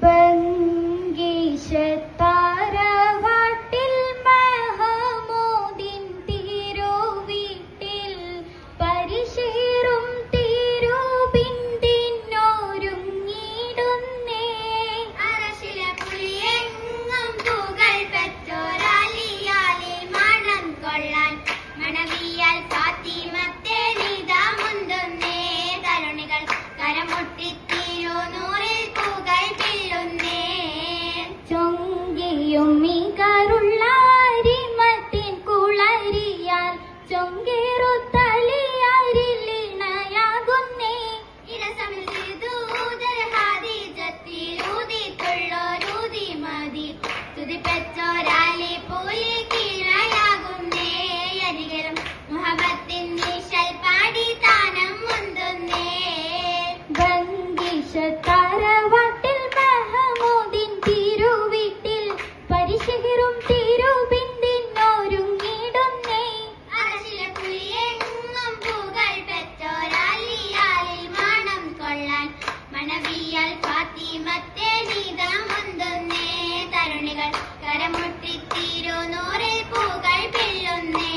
ബംഗീശത്താരവാട്ടിൽ മഹമൂദിൻ തിരുവീട്ടിൽ പരിശീറും തിരുബിന്ദിനൊരുങ്ങിടുന്നേ. അറശിലെ പുലിയെങ്ങും പൂകൾ പെറ്റോരാലിയാലിൽ മണം കൊള്ളാൻ മണവിയാൽ ഫാത്തിമത്തെ നിതാ മുന്തുന്നേ. തരുണികൾ കരമുട്ടിത്തിരുനൂറിൽ പൂകൾ പിള്ളുന്നേ. ചൊങ്കിയും മികറുള്ള അരിമത്തിൻ കുളരിയാൽ ചൊങ്കേറുത്തലിയരിലിണയാകുന്നേ. ഇരസമിൽ ദൂതർ ഹാദിജത്തിലൂതിത്തുള്ളോരൂതി മതി തുതിപ്പെറ്റോരാലി പൂലി കീഴയാകുന്നേ. അരികരം മുഹബത്തിൻ നിശൽ പാടി താനം മുന്തുന്നേ. ബംഗീശത്താരവാട്ടിൽ മഹമൂദിൻ തിരുവീട്ടിൽ പരിശീറും തിരുബിന്ദിനൊരുങ്ങിടുന്നേ. അറശിലെ പുലിയെങ്ങും പൂകൾ പെറ്റോരാലിയാലിൽ മണം കൊള്ളാൻ മണവിയാൽ ഫാത്തിമത്തെ നിതാ മുന്തുന്നേ. തരുണികൾ കരമുട്ടിത്തിരുനൂറിൽ പൂകൾ പിള്ളുന്നേ.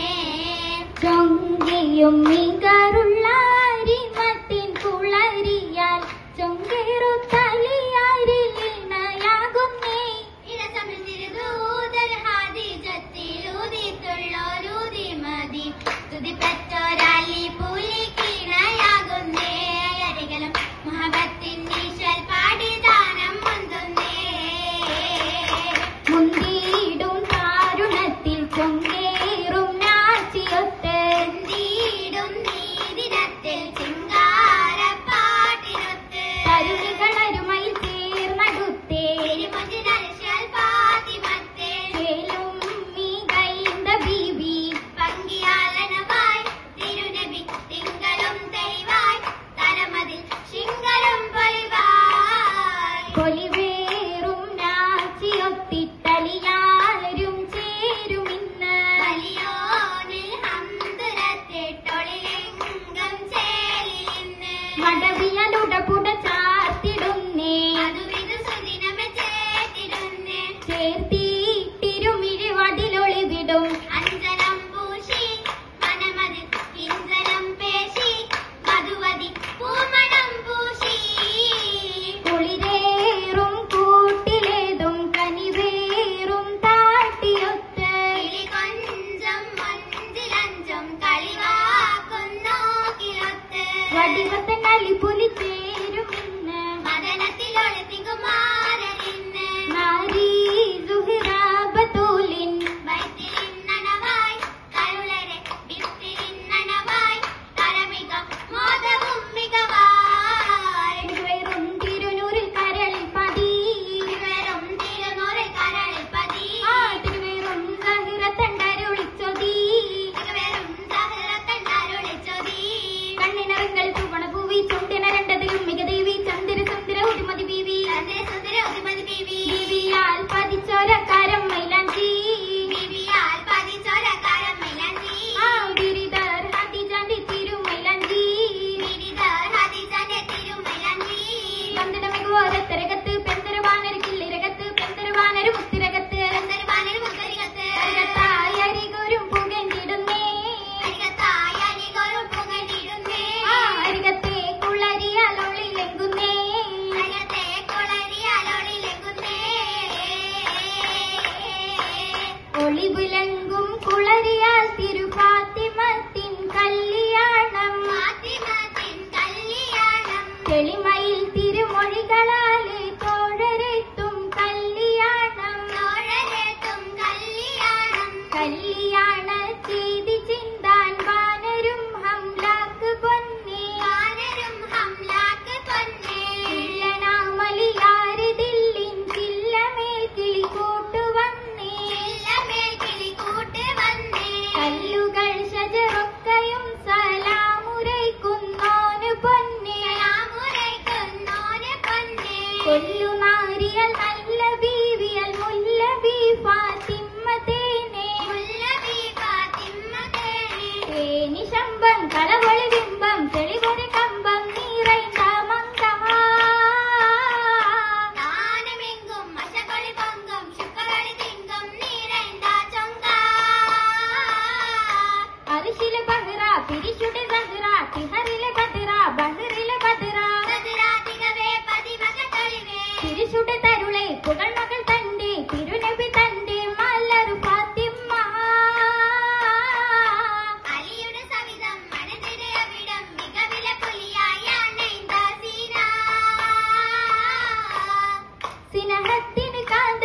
ചൊങ്കിയും മികറുള്ള അരിമത്തിൻ കുളരിയാൽ ചൊങ്കേറുത്തലിയരിലിണയാകുന്നേ. ഇരസമിൽ തിരുദൂതർ ഹാദിജത്തിലൂതിത്തുള്ളോരൂതി മതി തുതിപ്പെറ്റോരാലി പൂലി കീഴയാകുന്നേ. അരികലും മുഹബത്തിൻ നിശൽ പാടി താനം മുന്തുന്നേ. മുന്തിയിടും താരുണത്തിൽ ചൊങ്കേറും നാച്ചിയൊത്ത് നീടും നീദിനത്തിൽ ചിങ്കാരപ്പാട്ടിനൊത്ത് തരുണികളരുമയിൽ ചേർന്നടുത്തേ തിരുമുഞ്ചിനൽശൽ ഫാത്തിമത്തെ ചേലും മീകൈന്ദ ബീവി പങ്കിയാലനവായി തിരുനബി തിങ്കളും തെളിവായി തലമതിൽ ശിങ്കലും പൊലിവായി. പൊലിവേറും നാച്ചിയൊത്തിട്ടലിയാലരും ചേരുമിന്ന് വലിയോനിൽ ഹംദുരത്തിട്ടൊളിലെങ്കം ചേലിന്ന് മടവിയലുടപുട ചാർത്തിടുന്നേ അതുവിധു സുദിനമെ ചേർത്തിടുന്നേ. ചേർത്തിട്ടിരുമിഴിവതിലൊളിവിടും അഞ്ജനം പൂശി മനമതിൽ കിഞ്ചനം പേശി മധുവതി പൂമണം പൂശി. കുളിരേറും കൂട്ടിലേതും കനിവേറും താട്ടിയൊത്ത് കിളികൊഞ്ചം മഞ്ചിലഞ്ചം കളിവാക്കുന്നോക്കിലൊത്ത് വടിവത്ത കലിപുലി ചേരുമിന്ന് മദനത്തിലൊളിത്തികുമാരനിന്ന് നാരീ സുഹ്റാബത്തൂലിൻ വൈത്തിലിന്നണവായി കരുളരെ വിത്തിലിന്നണവായി തരമിക മോദവും മികവായി. തിരുവേറും തിരുനൂറിൽ കരളിൽ പതി തിരുവരും തിരുനൂറിൽ കരളിൽ പതി ആ തിരുവേറും സഹിറത്തണ്ടരുളിച്ചൊതി തിരുവരും സഹൃത്തണ്ടരുളിച്ചൊതി. കണ്ണിനറങ്ങൾ സുവണ പൂവി ചുണ്ടിനരണ്ടതിലും മികദേവി ചന്ദ്ര സുന്ദര ഉരുമതി ബീവി ചന്ദ്രസുന്ദര ഉദിമതി ബീവി ബീവിയാൽ പതിച്ചോരക്കാരം മൈലാഞ്ചി ബീവിയാൽ പതിച്ചോരക്കാരം മൈലാഞ്ചി. ആ ബിരിദർ ഹദിജാന്റെ തിരുമൈലാഞ്ചി ബിരിദർ ഹദീജാന്റെ തിരുമൈലാഞ്ചി. പന്തിടമികോരത്തരകത്ത് പെന്തരവാനരിക്കില്ലിരകത്ത് പെന്തരവാനരു മുത്തിരകത്ത് പെന്തരുവാനൊരു മുത്തരികത്ത് അരികത്തായി അരികോരും പുകഞ്ഞിടുന്നേ അരികത്തായി അരികോരും പുകഞ്ഞിടുന്നേ. ആ അരികത്തെ കുളരിയാലൊളിലെങ്കുന്നേ അരികത്തെ കുളരിയാലൊളിലെങ്കുന്നേ. ഒളിവിലങ്കും കുളരിയാൽ തിരുഫാത്തിമത്തിൻ കല്യാണം ഫാത്തിമത്തിൻ കല്യാണം തെളിമയിൽ തിരുമൊഴികളാലെ തോഴരെത്തും കല്യാണം തോഴരെത്തും കല്യാണം. കല്യാണ ചെയ്തി ചിന്താൻ വാനരും ഹംലാക്ക് പൊന്നേ വാനരും ഹംലാക്ക് പൊന്നേ. ചില്ലനാമലിയാരിതില്ലിൻ ചില്ലമേൽ കിളികൂട്ടുവന്നേ ചില്ലമേൽ കിളികൂട്ട് വന്നേ. കല്ലുകൾ ഷജറൊക്കയും സലാമുരയ്ക്കുന്നോന് പൊന്നേ സലാമുരയ്ക്കുന്നോന് പൊന്നേ. കൊല്ലുമാരിയൽ നല്ല ബീവിയൽ മുല്ല ബീ ഫാത്തിമ്മത്തേനെ മുല്ലബി ഫാത്തിമത്തേനെ. തേനി ശമ്പം കളവൊളി ബിംബം തെളിവൊരു കമ്പം നീറൈണ്ട മങ്കമാ താനം തിരിച്ചുടെ തരുളെ പുകൾ മകൾ തന്റെ തിരുനബി തന്റെ മലരു ഫാത്തിമ്മ അലിയുടെ സവിധം മനതിരെ അവിടം മികവില പുലിയായ നൈന്ദ സീന സിനഹത്തിന് കാന്ത